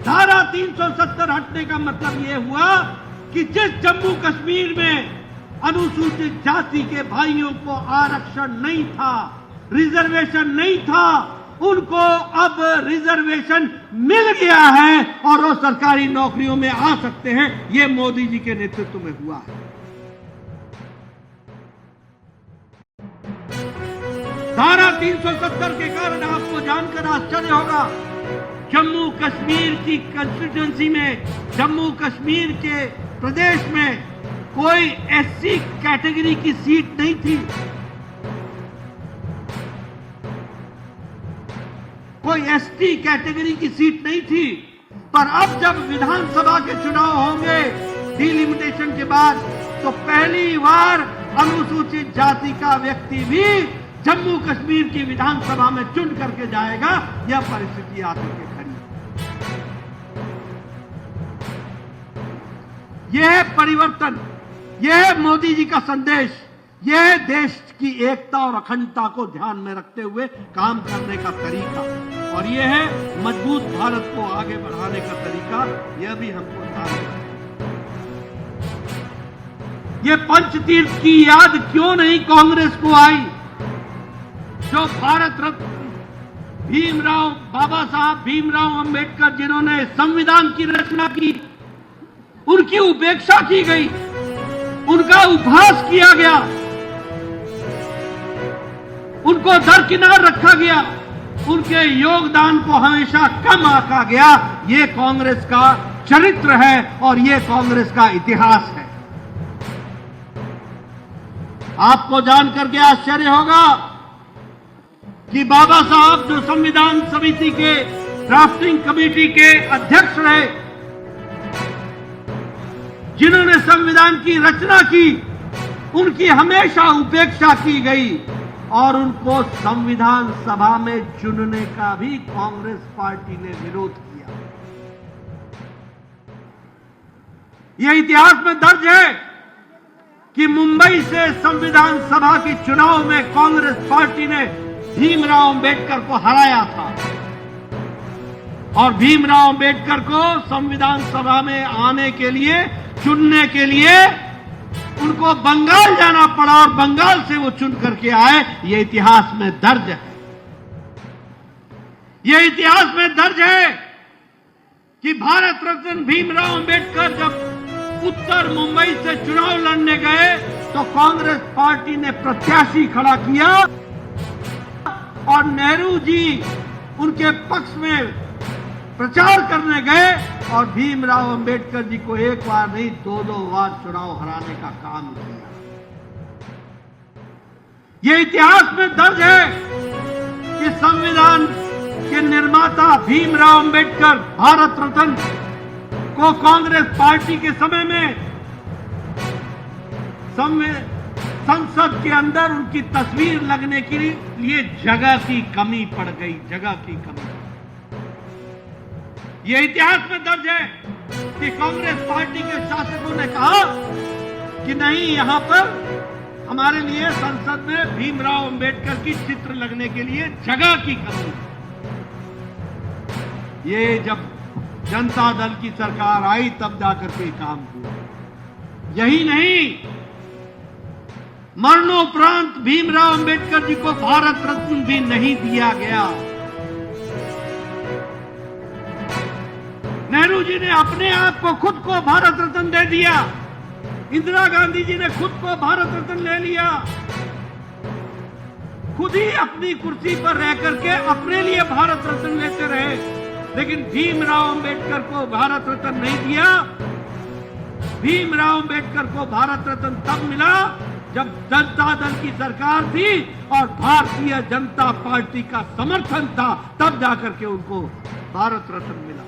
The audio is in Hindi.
धारा 370 हटने का मतलब यह हुआ कि जिस जम्मू कश्मीर में अनुसूचित जाति के भाइयों को आरक्षण नहीं था, रिजर्वेशन नहीं था, उनको अब रिजर्वेशन मिल गया है और वो सरकारी नौकरियों में आ सकते हैं। ये मोदी जी के नेतृत्व में हुआ है। धारा 370 के कारण आपको जानकर आश्चर्य होगा, जम्मू कश्मीर की कंस्टिट्यूएंसी में, जम्मू कश्मीर के प्रदेश में कोई एससी कैटेगरी की सीट नहीं थी, कोई एसटी कैटेगरी की सीट नहीं थी। पर अब जब विधानसभा के चुनाव होंगे डिलिमिटेशन के बाद, तो पहली बार अनुसूचित जाति का व्यक्ति भी जम्मू कश्मीर की विधानसभा में चुन करके जाएगा। यह परिस्थिति आकर के खड़ी है। यह है परिवर्तन, यह है मोदी जी का संदेश, यह है देश की एकता और अखंडता को ध्यान में रखते हुए काम करने का तरीका, और यह है मजबूत भारत को आगे बढ़ाने का तरीका। यह भी हमको ध्यान रखना है। यह पंचतीर्थ की याद क्यों नहीं कांग्रेस को आई, जो भारत रत्न भीमराव, बाबा साहब भीमराव अंबेडकर जिन्होंने संविधान की रचना की, उनकी उपेक्षा की गई, उनका उपहास किया गया, उनको दरकिनार रखा गया, उनके योगदान को हमेशा कम आंका गया। ये कांग्रेस का चरित्र है और ये कांग्रेस का इतिहास है। आपको जानकर के आश्चर्य होगा कि बाबा साहब जो संविधान समिति के ड्राफ्टिंग कमेटी के अध्यक्ष रहे, जिन्होंने संविधान की रचना की, उनकी हमेशा उपेक्षा की गई और उनको संविधान सभा में चुनने का भी कांग्रेस पार्टी ने विरोध किया। यह इतिहास में दर्ज है कि मुंबई से संविधान सभा के चुनाव में कांग्रेस पार्टी ने भीमराव अंबेडकर को हराया था और भीमराव अंबेडकर को संविधान सभा में आने के लिए, चुनने के लिए उनको बंगाल जाना पड़ा और बंगाल से वो चुन करके आए। ये इतिहास में दर्ज है। ये इतिहास में दर्ज है कि भारत रत्न भीमराव अंबेडकर जब उत्तर मुंबई से चुनाव लड़ने गए तो कांग्रेस पार्टी ने प्रत्याशी खड़ा किया और नेहरू जी उनके पक्ष में प्रचार करने गए और भीमराव अंबेडकर जी को एक बार नहीं, दो बार चुनाव हराने का काम किया। यह इतिहास में दर्ज है कि संविधान के निर्माता भीमराव अंबेडकर, भारत रत्न, को कांग्रेस पार्टी के समय में संसद के अंदर उनकी तस्वीर लगने के लिए जगह की कमी पड़ गई, जगह की कमी। यह इतिहास में दर्ज है कि कांग्रेस पार्टी के शासकों ने कहा कि नहीं, यहां पर हमारे लिए संसद में भीमराव अंबेडकर की चित्र लगने के लिए जगह की कमी। ये जब जनता दल की सरकार आई तब जाकर के काम हुआ। यही नहीं, मरणोपरांत भीमराव अंबेडकर जी को भारत रत्न भी नहीं दिया गया। नेहरू जी ने अपने आप को, खुद को भारत रत्न दे दिया। इंदिरा गांधी जी ने खुद को भारत रत्न ले लिया। खुद ही अपनी कुर्सी पर रह करके अपने लिए भारत रत्न लेते रहे, लेकिन भीमराव अंबेडकर को भारत रत्न नहीं दिया। भीमराव अंबेडकर को भारत रत्न तब मिला जब जनता दल की सरकार थी और भारतीय जनता पार्टी का समर्थन था, तब जाकर के उनको भारत रत्न मिला।